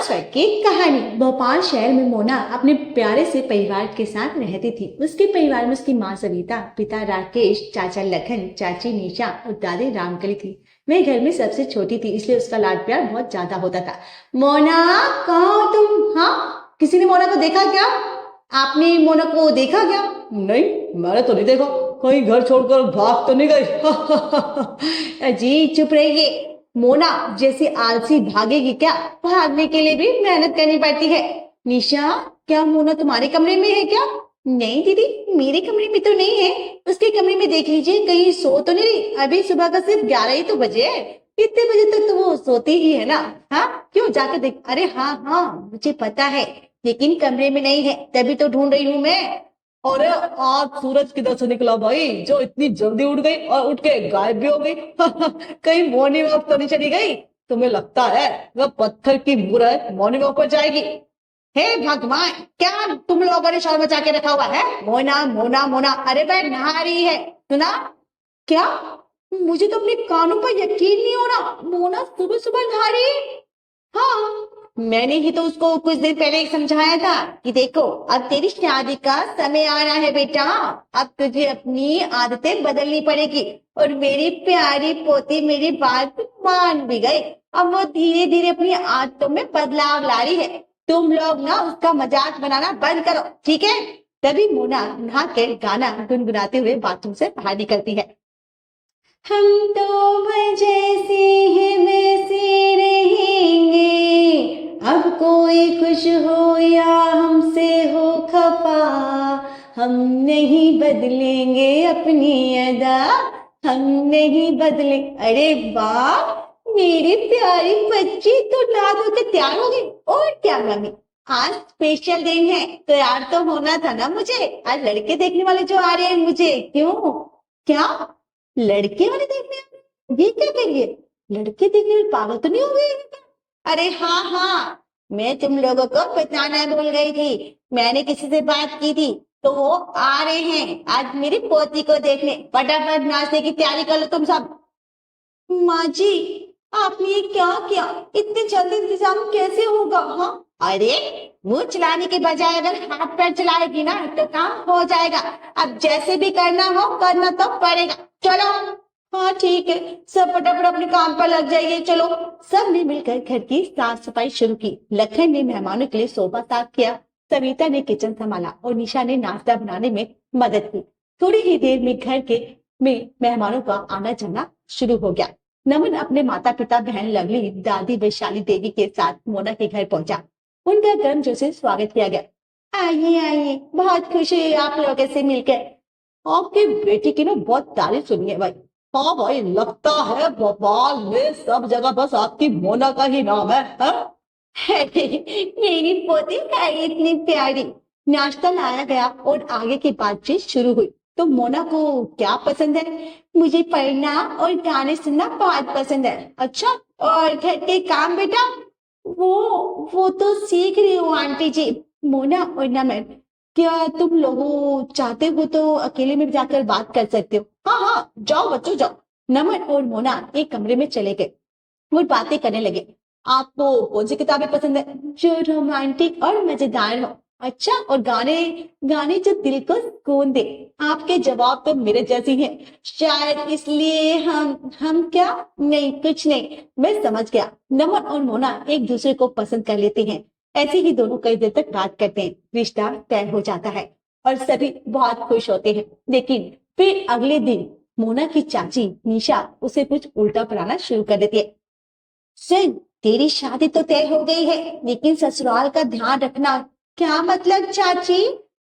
स्वर्ग की कहानी। भोपाल शहर में मोना अपने प्यारे से परिवार के साथ रहती थी। उसके परिवार में उसकी माँ सविता, पिता राकेश, चाचा लखन, चाची निशा और दादी रामकली थी। वह घर में सबसे छोटी थी, इसलिए उसका लाड प्यार बहुत ज्यादा होता था। मोना, कहाँ हो तुम? हाँ, किसी ने मोना को देखा क्या? आपने मोना को देखा क्या? नहीं, मैंने तो नहीं देखा। कहीं घर छोड़कर भाग तो नहीं गई? अजी चुप रहिए। मोना जैसी आलसी भागेगी क्या? भागने के लिए भी मेहनत करनी पड़ती है। निशा, क्या मोना तुम्हारे कमरे में है क्या? नहीं दीदी, मेरे कमरे में तो नहीं है। उसके कमरे में देख लीजिए, कहीं सो तो नहीं रही। अभी सुबह का सिर्फ 11 ही तो बजे है। इतने बजे तक तो वो सोती ही है ना। हाँ, क्यों जाकर देख। अरे हाँ हाँ, मुझे पता है, लेकिन कमरे में नहीं है, तभी तो ढूंढ रही हूँ मैं। अरे आज सूरज किधर से निकला भाई, जो इतनी जल्दी उठ गई और उठ के गायब भी हो गई? कहीं मॉर्निंग वॉक तो नहीं चली गई? तुम्हें लगता है वह पत्थर की मूरत मॉर्निंग वॉक पर जाएगी? हे भगवान, क्या तुम लोगों ने शोर मचा के रखा हुआ है? मोना मोना मोना, अरे भाई नहा रही है। सुना क्या? मुझे तो अपने कानों पर यकीन नहीं हो रहा। मोना सुबह सुबह नहा रही है? हाँ, मैंने ही तो उसको कुछ दिन पहले ही समझाया था कि देखो, अब तेरी शादी का समय आ रहा है बेटा। अब तुझे अपनी आदतें बदलनी पड़ेगी। और मेरी प्यारी पोती मेरी बात मान भी गई। अब वो धीरे धीरे अपनी आदतों में बदलाव ला रही है। तुम लोग ना उसका मजाक बनाना बंद करो, ठीक है? तभी मोना नहा कर गाना गुनगुनाते हुए बाथरूम से बाहर निकलती है। हम तो जैसे हैं वैसे रहेंगे, अब कोई खुश हो या हमसे हो खफा, हम नहीं बदलेंगे अपनी अदा, हम नहीं बदले। अरे वाह, मेरी प्यारी बच्ची तो नहा धो के तैयार हो गई। और क्या मम्मी, आज स्पेशल दिन है, तैयार तो होना था ना मुझे। आज लड़के देखने वाले जो आ रहे हैं मुझे। क्यों, क्या लड़के वाले देखने आ रहे हैं? ये क्या करिए, लड़के देखने में पागल तो नहीं हो गए? अरे हाँ हाँ, मैं तुम लोगों को बताना भूल गई थी। मैंने किसी से बात की थी, तो वो आ रहे हैं आज मेरी पोती को देखने। फटाफट नाश्ते की तैयारी कर लो तुम सब। माँ जी, आपने ये क्या किया? इतने जल्दी इंतजाम कैसे होगा? हाँ, अरे मुंह चलाने के बजाय अगर हाथ पैर चलाएगी ना तो काम हो जाएगा। अब जैसे भी करना हो, करना तो पड़ेगा। चलो। हाँ ठीक है, सब फटाफट अपने काम पर लग जाइए। चलो। सबने मिलकर घर की साफ सफाई शुरू की। लखन ने मेहमानों के लिए सोफा साफ किया, सविता ने किचन संभाला और निशा ने नाश्ता बनाने में मदद की। थोड़ी ही देर में घर के में मेहमानों का आना जाना शुरू हो गया। नमन अपने माता पिता, बहन लवली, दादी वैशाली देवी के साथ मोना के घर पहुंचा। उनका गर्मजोशी से स्वागत किया गया। आइए आइए, बहुत खुशी हुई आप लोगों से मिलकर। आपकी बेटी की ना बहुत तारीफ सुनी है भाई। हाँ भाई, लगता है भोपाल में सब जगह बस आपकी मोना का ही नाम है, हाँ? मेरी पोती है इतनी प्यारी। नाश्ता लाया गया और आगे की बातचीत शुरू हुई। तो मोना को क्या पसंद है? मुझे पढ़ना और गाने सुनना बहुत पसंद है। अच्छा, और घर के काम बेटा? वो तो सीख रही हूँ आंटी जी। मोना और नमन, क्या तुम लोगों चाहते हो तो अकेले में जाकर बात कर सकते हो। हाँ हाँ, जाओ बच्चों जाओ। नमन और मोना एक कमरे में चले गए। वो बातें करने लगे। आपको कौन सी किताबें पसंद है? जो रोमांटिक और मजेदार हो। अच्छा, और गाने? गाने जो दिल को सुकून दे। आपके जवाब तो मेरे जैसी हैं। शायद इसलिए हम क्या? नहीं, कुछ नहीं, मैं समझ गया। नमन और मोना एक दूसरे को पसंद कर लेते हैं। ऐसे ही दोनों कई देर तक बात करते हैं। रिश्ता तय हो जाता है और सभी बहुत खुश होते हैं। लेकिन फिर अगले दिन मोना की चाची निशा उसे कुछ उल्टा पढ़ाना शुरू कर देती है। सुन, तेरी शादी तो तय हो गई है, लेकिन ससुराल का ध्यान रखना। क्या मतलब चाची?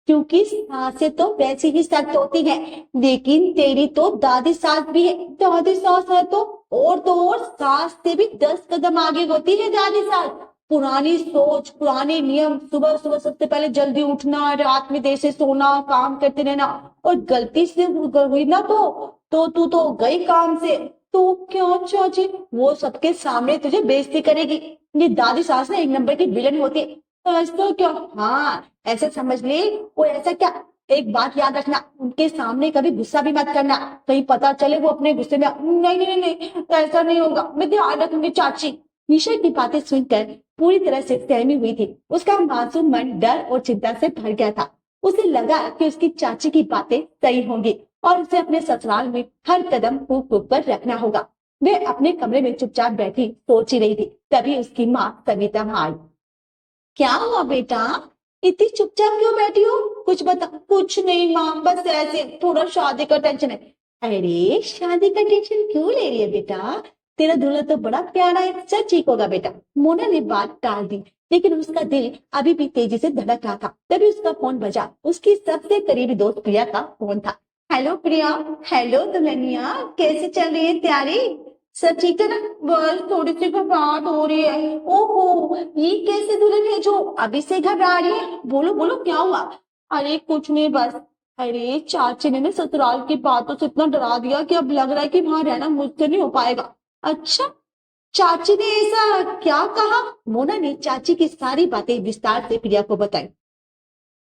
क्योंकि सासें तो वैसी ही सख्त होती हैं, लेकिन तेरी तो दादी सास भी है। दादी सास है तो और सास से भी 10 कदम आगे होती है दादी सास। पुरानी सोच, पुराने नियम, सुबह सुबह सबसे पहले जल्दी उठना, रात में देर से सोना, काम करते रहना। और गलती से हुई ना तो तू तो गई काम से। तो क्या चाची, वो सबके सामने तुझे बेइज्जती करेगी। ये दादी सास ना एक नंबर की विलन होती है। तो ऐसा क्या? हाँ, ऐसे समझ ले। वो ऐसा क्या, एक बात याद रखना, उनके सामने कभी गुस्सा भी मत करना। कहीं पता चले वो अपने गुस्से में। नहीं नहीं नहीं, ऐसा नहीं होगा, मैं ध्यान रखूंगी चाची। निशा की बातें सुनकर पूरी तरह से सहमी हुई थी। उसका मासूम मन डर और चिंता से भर गया था। उसे लगा कि उसकी चाची की बातें सही होंगी और उसे अपने ससुराल में हर कदम फूंक फूंक कर रखना होगा। वह अपने कमरे में चुपचाप बैठी सोच ही रही थी, तभी उसकी माँ सविता वहां आई। क्या हुआ बेटा, इतनी चुपचाप क्यों बैठी हो? कुछ बता। कुछ नहीं माँ, बस ऐसे थोड़ा शादी का टेंशन है। अरे शादी का टेंशन क्यों ले रही है बेटा? तेरा दूल्हा तो बड़ा प्यारा है, सब ठीक होगा बेटा। मोना ने बात टाल दी, लेकिन उसका दिल अभी भी तेजी से धड़क रहा था। तभी उसका फोन बजा। उसकी सबसे करीबी दोस्त प्रिया का फोन था। हेलो प्रिया। हेलो दुल्हनिया, कैसे चल रही है तैयारी? सब ठीक है ना? बस थोड़ी सी घबराहट हो रही है। ओहो, ये कैसे दुल्हन है जो अभी से घबरा रही है? बोलो बोलो, क्या हुआ? अरे कुछ नहीं, बस अरे चाची ने ससुराल की बातों से इतना डरा दिया कि अब लग रहा है कि वहां रहना मुझसे नहीं हो पाएगा। अच्छा, चाची ने ऐसा क्या कहा? मोना ने चाची की सारी बातें विस्तार से प्रिया को बताई।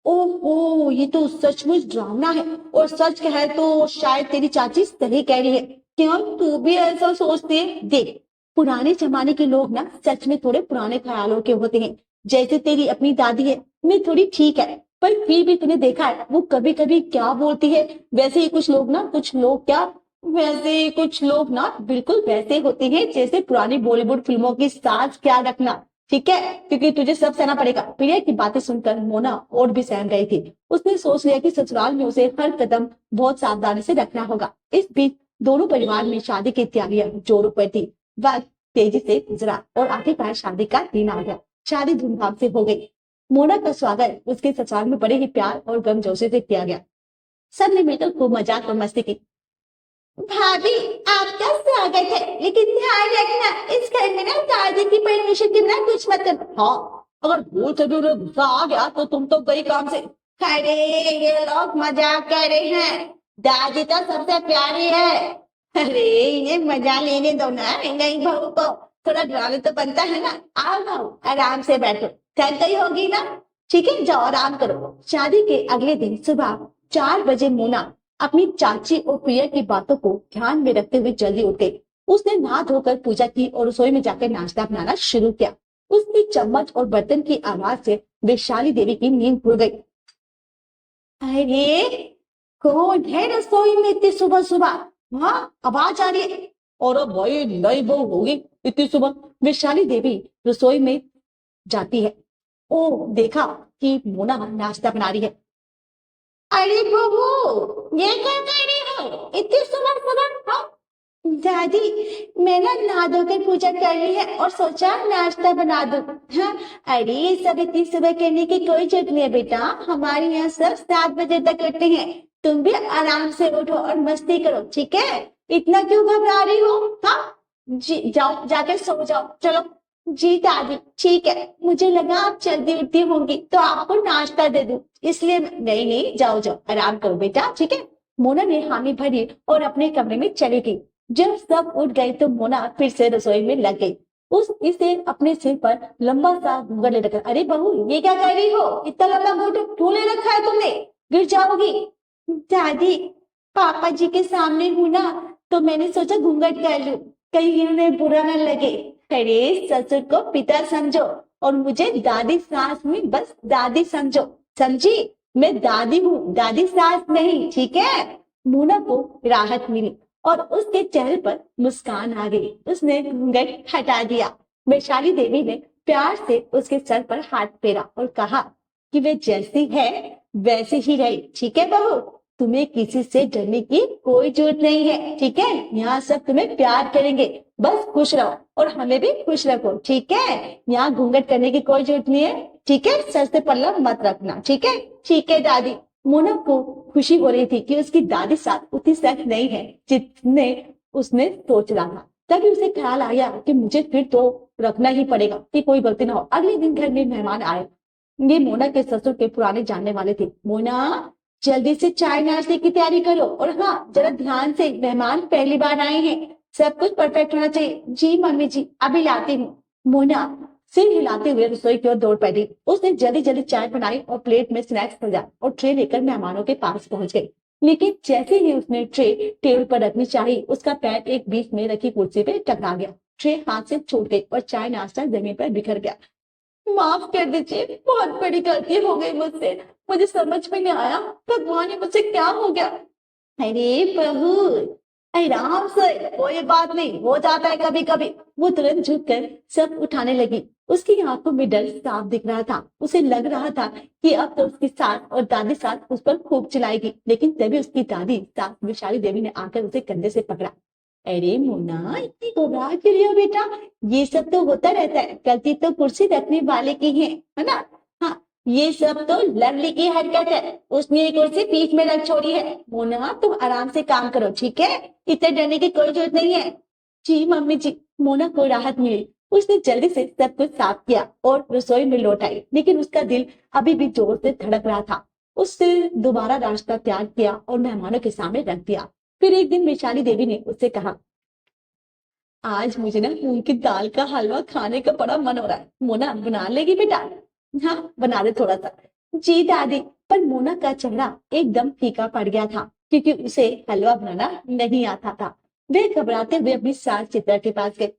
ओहो, ये तो सचमुच डरावना है। और सच कहे तो शायद तेरी चाची सही कह रही है। क्या तू भी ऐसा सोचती है? देख, पुराने जमाने के लोग ना सच में थोड़े पुराने ख्यालों के होते हैं। जैसे तेरी अपनी दादी है, मैं थोड़ी ठीक है, पर फिर भी तूने देखा है वो कभी कभी क्या बोलती है। वैसे ही कुछ लोग ना बिल्कुल वैसे होते हैं जैसे पुरानी बॉलीवुड फिल्मों की सास। क्या रखना, ठीक है, क्योंकि तुझे सब सहना पड़ेगा। प्रिया की बातें सुनकर मोना और भी सहम गई थी। उसने सोच लिया कि ससुराल में उसे हर कदम बहुत सावधानी से रखना होगा। इस बीच दोनों परिवार में शादी की तैयारियां जोरों पर थी। वक्त तेजी से गुजरा और आखिरकार शादी का दिन आ गया। शादी धूमधाम से हो गई। मोना का स्वागत उसके ससुराल में बड़े ही प्यार और गर्मजोशी से किया गया। सबने मिलकर खूब मजाक और मस्ती की। भाभी, आपका स्वागत है, लेकिन ध्यान रखना इस घर में ना दादी की परमिशन के बिना कुछ मत करना। हाँ, अगर भूल से भी उन्हें गुस्सा आ गया तो तुम तो गई काम से। अरे ये लोग मजाक कर रहे हैं, दादी तो सबसे प्यारी है। अरे ये मजा लेने दो ना, नहीं बहू को थोड़ा डराने तो बनता है ना। आओ बहू, आराम से बैठो, थक गई होगी ना? ठीक है, जाओ आराम करो। शादी के अगले दिन सुबह 4 बजे मोना अपनी चाची और प्रिया की बातों को ध्यान में रखते हुए जल्दी उठ गई। उसने नहा धोकर पूजा की और रसोई में जाकर नाश्ता बनाना शुरू किया। उसकी चम्मच और बर्तन की आवाज से वैशाली देवी की नींद खुल गई। अरे कौन है रसोई में इतनी सुबह सुबह? हाँ, आवाज आ रही है। और अब भाई नई बहू होगी इतनी सुबह? वैशाली देवी रसोई में जाती है। ओ देखा कि मोना नाश्ता बना रही है। अरे बहू, ये क्या कर रही हो इतनी सुबह सुबह? हाँ दादी, मैं ना नहा धोकर पूजा कर ली है और सोचा नाश्ता बना दूं। हाँ, अरे ये सब इतनी सुबह करने की कोई जरूरत नहीं है बेटा। हमारे यहाँ सब 7 बजे तक उठते हैं। तुम भी आराम से उठो और मस्ती करो, ठीक है? इतना क्यों घबरा रही हो? हाँ जी, जाओ जाकर सो जाओ, चलो। जी दादी, ठीक है। मुझे लगा आप जल्दी उठती होंगी तो आपको नाश्ता दे दूं, इसलिए नहीं नहीं, जाओ जाओ आराम करो बेटा, ठीक है। मोना ने हामी भरी और अपने कमरे में चली गई। जब सब उठ गए तो मोना फिर से रसोई में लग गई। इसे अपने सिर पर लंबा सा घूंघट ले रखा। अरे बहू, ये क्या कर रही हो? इतना लंबा घूंघट क्यों ले रखा है तुमने? गिर जाओगी। दादी, पापा जी के सामने हूं ना, तो मैंने सोचा घूंघट कर लूं, कहीं उन्हें बुरा न लगे। अरे ससुर को पिता समझो और मुझे दादी सास में बस दादी समझो, समझी? मैं दादी हूँ, दादी सास नहीं, ठीक है? मोना को राहत मिली और उसके चेहरे पर मुस्कान आ गई। उसने घूंघट हटा दिया। वैशाली देवी ने प्यार से उसके सर पर हाथ फेरा और कहा कि वे जैसी है वैसे ही रहे, ठीक है बहू? तुम्हें किसी से डरने की कोई जरूरत नहीं है, ठीक है? यहाँ सब तुम्हें प्यार करेंगे, बस खुश रहो और हमें भी खुश रखो, ठीक है? यहाँ घूंघट करने की कोई जरूरत नहीं है, ठीक है? सर से पल्ला मत रखना, ठीक है? ठीक है दादी। मोना को खुशी हो रही थी कि उसकी दादी साथ उतनी सख्त नहीं है जितने उसने सोच रहा था। तभी उसे ख्याल आया कि मुझे फिर तो रखना ही पड़ेगा कि कोई गलती ना हो। अगले दिन घर में मेहमान आए। ये मोना के ससुर के पुराने जानने वाले थे। मोना, जल्दी से चाय नाश्ते की तैयारी करो और हाँ, जरा ध्यान से, मेहमान पहली बार आए हैं, सब कुछ परफेक्ट होना चाहिए। जी मम्मी जी, अभी लाती हूँ। मोना सिर हिलाते हुए रसोई की ओर दौड़ पड़ी। उसने जल्दी जल्दी चाय बनाई और प्लेट में स्नैक्स सजा और ट्रे लेकर मेहमानों के पास पहुंच गई। लेकिन जैसे ही उसने ट्रे टेबल पर रखनी चाहिए, उसका पैर एक बीच में रखी कुर्सी पे टकरा गया। ट्रे हाथ से छूट गई और चाय नाश्ता जमीन पर बिखर गया। माफ कर दीजिए, बहुत बड़ी गलती हो गई मुझसे, मुझे समझ में नहीं आया भगवान ने मुझसे क्या हो गया। अरे बहू, आराम से, कोई बात नहीं, हो जाता है कभी कभी। वो तुरंत झुककर सब उठाने लगी। उसकी आंखों में डर साफ दिख रहा था। उसे लग रहा था कि अब तो उसकी सास और दादी सास उस पर खूब चिल्लाएगी। लेकिन तभी उसकी दादी सास विशाली देवी ने आकर उसे कंधे से पकड़ा। अरे मोना, इतनी घबरा क्यों रही हो बेटा? ये सब तो होता रहता है, गलती तो कुर्सी रखने वाले की है ना? हाँ, ये सब तो लवली की हरकत है, उसने ये कुर्सी बीच में रख छोड़ी है। मोना, तुम आराम से काम करो, ठीक है? इतने डरने की कोई जरूरत नहीं है। जी मम्मी जी। मोना को राहत मिली। उसने जल्दी से सब कुछ साफ किया और रसोई में लौट आई। लेकिन उसका दिल अभी भी जोर से धड़क रहा था। उसने दोबारा रास्ता त्याग किया और मेहमानों के सामने रख दिया। फिर एक दिन वैशाली देवी ने उससे कहा, आज मुझे ना मूंग की दाल का हलवा खाने का बड़ा मन हो रहा है। मोना, बना लेगी बेटा? हाँ, बना दे थोड़ा सा। जी दादी। पर मोना का चेहरा एकदम फीका पड़ गया था, क्योंकि उसे हलवा बनाना नहीं आता था। वे घबराते हुए अपनी सास चित्रा के पास गए।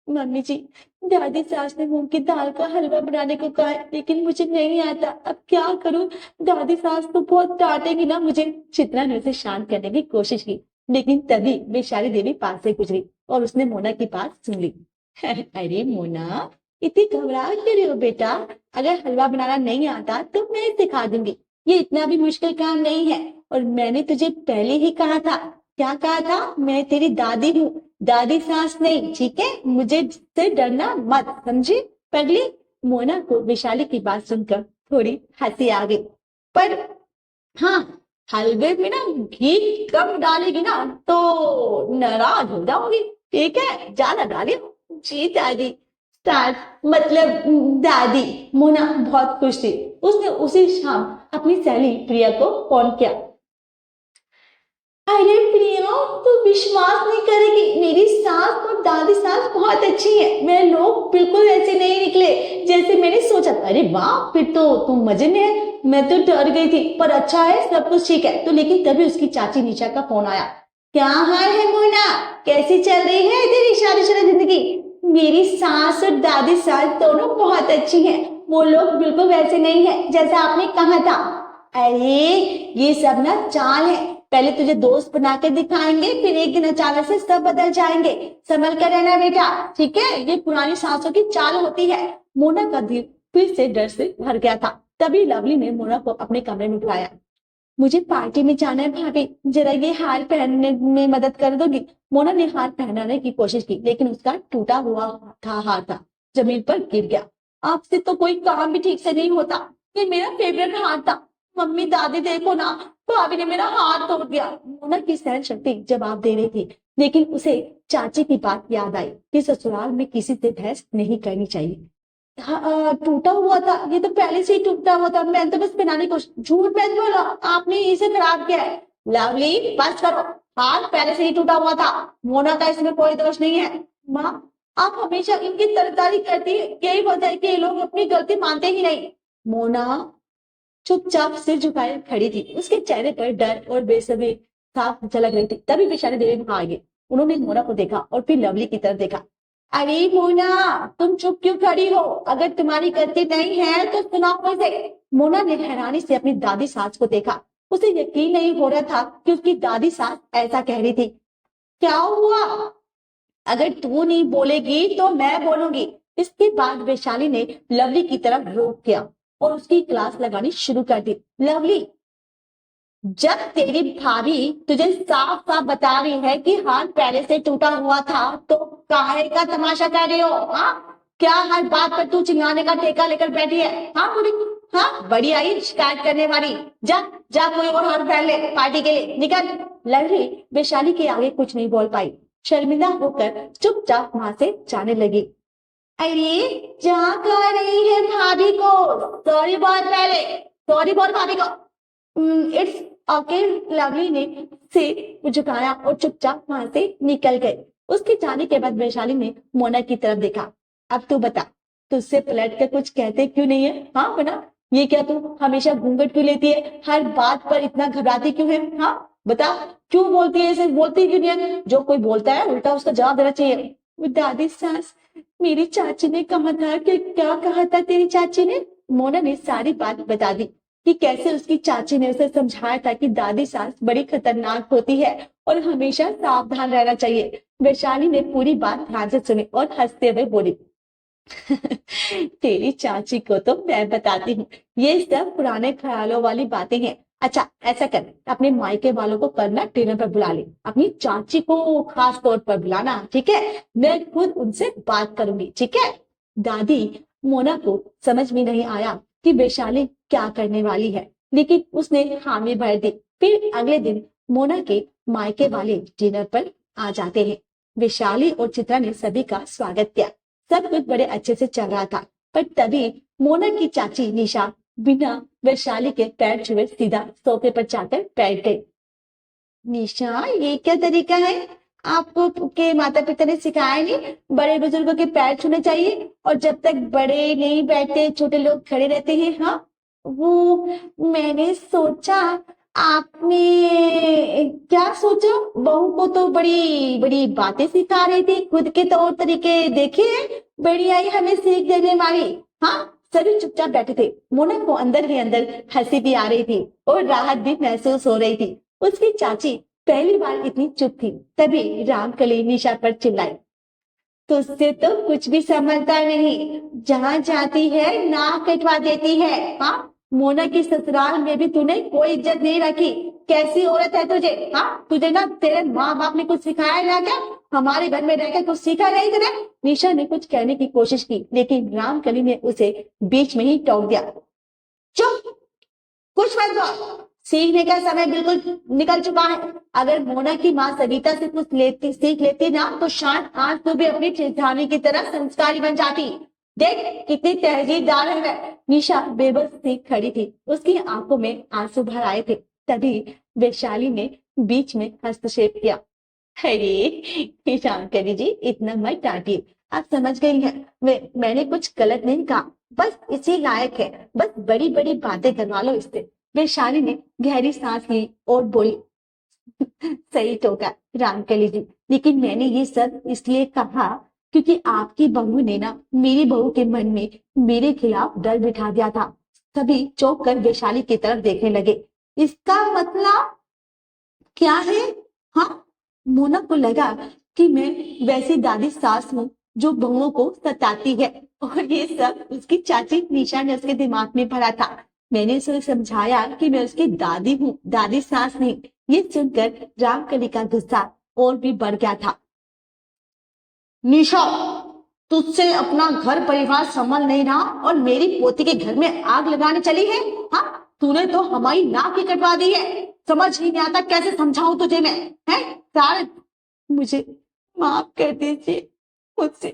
मम्मी जी, दादी सास ने मूंग की दाल का हलवा बनाने को कहा है, लेकिन मुझे नहीं आता, अब क्या करूं? दादी सास तो बहुत डांटेगी ना मुझे। चित्रा ने उसे शांत करने की कोशिश की, लेकिन तभी वैशाली देवी पास से गुजरी और उसने मोना की बात सुन ली। अरे मोना, इतनी घबरा क्यों रही हो बेटा? अगर हलवा बनाना नहीं आता तो मैं सिखा दूंगी, ये इतना भी मुश्किल काम नहीं है। और मैंने तुझे पहले ही कहा था। क्या कहा था? मैं तेरी दादी हूँ, दादी सास नहीं, ठीक है? मुझे से डरना मत, समझी पगली? मोना को विशाली की बात सुनकर थोड़ी हंसी आ गई। पर हाँ, हलवे में ना घी कम डालेगी ना तो नाराज हो जाओगी, ठीक है? ज्यादा डालियो। जी दादी। सास मतलब दादी। मोना बहुत खुश थी। उसने उसी शाम अपनी सहेली प्रिया को फोन किया। अरे प्रिया, तू विश्वास नहीं करेगी, मेरी सास और दादी सास बहुत अच्छी है। मेरे लोग बिल्कुल ऐसे नहीं निकले जैसे मैंने सोचा था। अरे वाह, फिर तो तुम मजे में है। मैं तो डर गई थी, पर अच्छा है, सब कुछ ठीक है। तो लेकिन तभी उसकी चाची निशा का फोन आया। क्या हाल है मोना, कैसी चल रही है तेरी शादीशुदा जिंदगी? मेरी सास और दादी सास दोनों बहुत अच्छी हैं। वो लोग बिल्कुल वैसे नहीं है जैसा आपने कहा था। अरे ये सब ना चाल है, पहले तुझे दोस्त बना के दिखाएंगे, फिर एक दिन अचानक से सब बदल जाएंगे। संभल कर रहना बेटा, ठीक है? ये पुरानी सांसों की चाल होती है। मोना का दिल फिर से डर से भर गया था। तभी लवली ने मोना को अपने कमरे में बुलाया। मुझे पार्टी में जाना है भाभी, जरा ये हार पहनने में मदद कर दोगी? मोना ने हार पहनाने की कोशिश की, लेकिन उसका टूटा हुआ था हार था, जमीन पर गिर गया। आपसे तो कोई काम भी ठीक से नहीं होता, ये मेरा फेवरेट हार था। मम्मी दादी देखो ना, भाभी ने मेरा हाथ तोड़ दिया। मोना की सहन शक्ति जवाब दे रही थी, लेकिन उसे चाची की बात याद आई कि ससुराल में किसी से बहस नहीं करनी चाहिए। टूटा हुआ था, ये तो पहले से ही टूटा हुआ था, मैं तो बस बनाने को। झूठ मत बोलो, आपने इसे खराब किया है। लवली, बस करो, हाथ पहले से ही टूटा हुआ था। मोना का इसमें कोई दोष नहीं है। माँ, आप हमेशा इनकी तरफदारी करती है, यही वजह है कि ये लोग अपनी गलती मानते ही नहीं। मोना चुपचाप सिर झुकाए खड़ी थी। उसके चेहरे पर डर और बेसब्री साफ झलक रही थी। तभी विशाली देवी वहां आ गई। उन्होंने मोना को देखा और फिर लवली की तरफ देखा। अरे मोना, तुम चुप क्यों खड़ी हो? अगर तुम्हारी गलती नहीं है तो सुनाओ मुझे। मोना ने हैरानी से अपनी दादी सास को देखा। उसे यकीन नहीं हो रहा था कि उसकी दादी सास ऐसा कह रही थी। क्या हुआ? अगर तू नहीं बोलेगी तो मैं बोलूंगी। इसके बाद वैशाली ने लवली की तरफ रोक किया और उसकी क्लास लगानी शुरू कर दी। लवली, जब तेरी भाभी तुझे साफ साफ बता रही है कि हाथ पहले से टूटा हुआ था, तो काहे का तमाशा कर रही हो? हाँ, क्या हर बात पर तू चिल्लाने का ठेका लेकर बैठी है? हाँ पूरी, हाँ बड़ी आई शिकायत करने वाली। जा जा, कोई और हाथ पहन ले पार्टी के लिए, निकल। लवली वैशाली के आगे कुछ नहीं बोल पाई। शर्मिंदा होकर चुपचाप वहां से जाने लगी। अरे जा कर रही है भाभी को? सॉरी बोल पहले, सॉरी बोल भाभी को। It's okay. लवली ने से झुकाया और चुपचाप वहां से निकल गए। उसके जाने के बाद वैशाली ने मोना की तरफ देखा। अब तू बता, तुझसे पलट कर कुछ कहते क्यों नहीं है? हाँ बना, ये क्या तू हमेशा घूंघट क्यों लेती है? हर बात पर इतना घबराती क्यों है? हाँ बता, क्यों बोलती है ऐसे? बोलती क्यों नहीं है? जो कोई बोलता है उल्टा उसका जवाब देना चाहिए। दादी सास, मेरी चाची ने कहा था कि क्या कहा था तेरी चाची ने? मोना ने सारी बात बता दी कि कैसे उसकी चाची ने उसे समझाया था कि दादी सास बड़ी खतरनाक होती है और हमेशा सावधान रहना चाहिए। वैशाली ने पूरी बात ध्यान से सुनी और हंसते हुए बोली, तेरी चाची को तो मैं बताती हूँ, ये सब पुराने ख्यालों वाली बातें हैं। अच्छा ऐसा कर, अपने मायके वालों को करना डिनर पर बुला ले, अपनी चाची को खास तौर पर बुलाना, ठीक है? मैं खुद उनसे बात करूंगी, ठीक है? दादी मोना को समझ में नहीं आया कि वैशाली क्या करने वाली है, लेकिन उसने हामी भर दी। फिर अगले दिन मोना के मायके वाले डिनर पर आ जाते हैं। वैशाली और चित्रा ने सभी का स्वागत किया। सब कुछ बड़े अच्छे से चल रहा था, पर तभी मोना की चाची निशा बिना वैशाली के पैर छुए सीधा सोफे पर जाकर बैठ गई। निशा, ये क्या तरीका है? आपको के माता पिता ने सिखाया नहीं बड़े बुजुर्गों के पैर छूने चाहिए, और जब तक बड़े नहीं बैठते छोटे लोग खड़े रहते हैं। हाँ, वो मैंने सोचा आपने क्या सोचा? बहू को तो बड़ी बड़ी बातें सिखा रही थी, खुद के तौर तरीके देखे हैं, बड़ी आई हमें सीख देने वाली। हाँ, सभी चुपचाप बैठे थे। मोना को अंदर ही अंदर हंसी भी आ रही थी और राहत भी महसूस हो रही थी। उसकी चाची पहली बार इतनी चुप थी। तभी रामकली निशा पर चिल्लाई, तुझसे तो कुछ भी समझता नहीं, जहां जाती है नाक कटवा देती है। हाँ, मोना की ससुराल में भी तूने कोई इज्जत नहीं रखी। कैसी औरत है तुझे? हाँ, तुझे ना तेरे माँ बाप ने कुछ सिखाया ना क्या? हमारे घर में रहकर कुछ सीखा नहीं तुझे? निशा ने कुछ कहने की कोशिश की, लेकिन रामकली ने उसे बीच में ही टोक दिया। चुप, कुछ मत बोल, सीखने का समय बिल्कुल निकल चुका है। अगर मोना की माँ सविता से कुछ सीख लेती ना, तो शायद आज तू भी अपनी चिंतानी की तरह संस्कारी बन जाती। देख कितनी तहजीबदार है वह। निशा बेबस सी खड़ी थी, उसकी आंखों में आंसू भर आए थे। तभी वैशाली ने बीच में हस्तक्षेप किया। अरे रामकली जी, इतना मत डांटिए, आप समझ गई हैं, मैंने कुछ गलत नहीं कहा, बस इसी लायक है, बस बड़ी बड़ी बातें करवा लो इससे। वैशाली ने गहरी सांस ली और बोली, सही टोका रामकली जी, लेकिन मैंने ये सब इसलिए कहा क्योंकि आपकी बहू ने ना मेरी बहू के मन में मेरे खिलाफ डर बिठा दिया था। सभी चौंक कर वैशाली की तरफ देखने लगे। इसका मतलब क्या है? हाँ, मोना को लगा कि मैं वैसी दादी सास हूँ जो बहुओं को सताती है, और ये सब उसकी चाची निशा ने उसके दिमाग में भरा था। मैंने उसे समझाया कि मैं उसकी दादी हूँ, दादी सास नहीं। ये सुनकर रामकली का गुस्सा और भी बढ़ गया था। निशा, तुझसे अपना घर परिवार संभल नहीं रहा और मेरी पोती के घर में आग लगाने चली है। हाँ, तूने तो हमारी नाक ही कटवा दी है। समझ ही नहीं आता कैसे समझाऊं तुझे मैं, है? शायद मुझे माफ कर दीजिए, मुझसे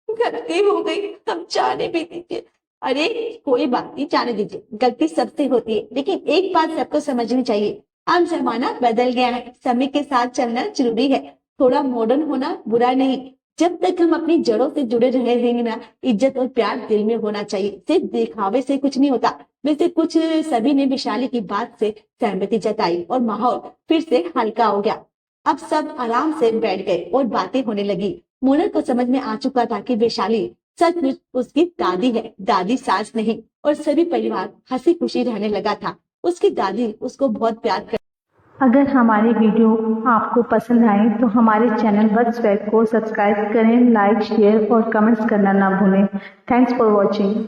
गलती हो गई, हम जाने भी दीजिए। अरे कोई बात नहीं, जाने दीजिए, गलती सबसे होती है, लेकिन एक बात सबको समझनी चाहिए, अब जमाना बदल गया है, समय के साथ चलना जरूरी है। थोड़ा मॉडर्न होना बुरा नहीं, जब तक हम अपनी जड़ों से जुड़े रहेंगे ना, इज्जत और प्यार दिल में होना चाहिए। सिर्फ दिखावे से कुछ नहीं होता। वैसे कुछ सभी ने वैशाली की बात से सहमति जताई और माहौल फिर से हल्का हो गया। अब सब आराम से बैठ गए और बातें होने लगी। मोना को समझ में आ चुका था कि वैशाली सचमुच उसकी दादी है, दादी सास नहीं, और सभी परिवार हंसी खुशी रहने लगा था। उसकी दादी उसको बहुत प्यार कर। अगर हमारी वीडियो आपको पसंद आए तो हमारे चैनल बज स्वैग को सब्सक्राइब करें, लाइक, शेयर और कमेंट्स करना ना भूलें। Thanks for watching.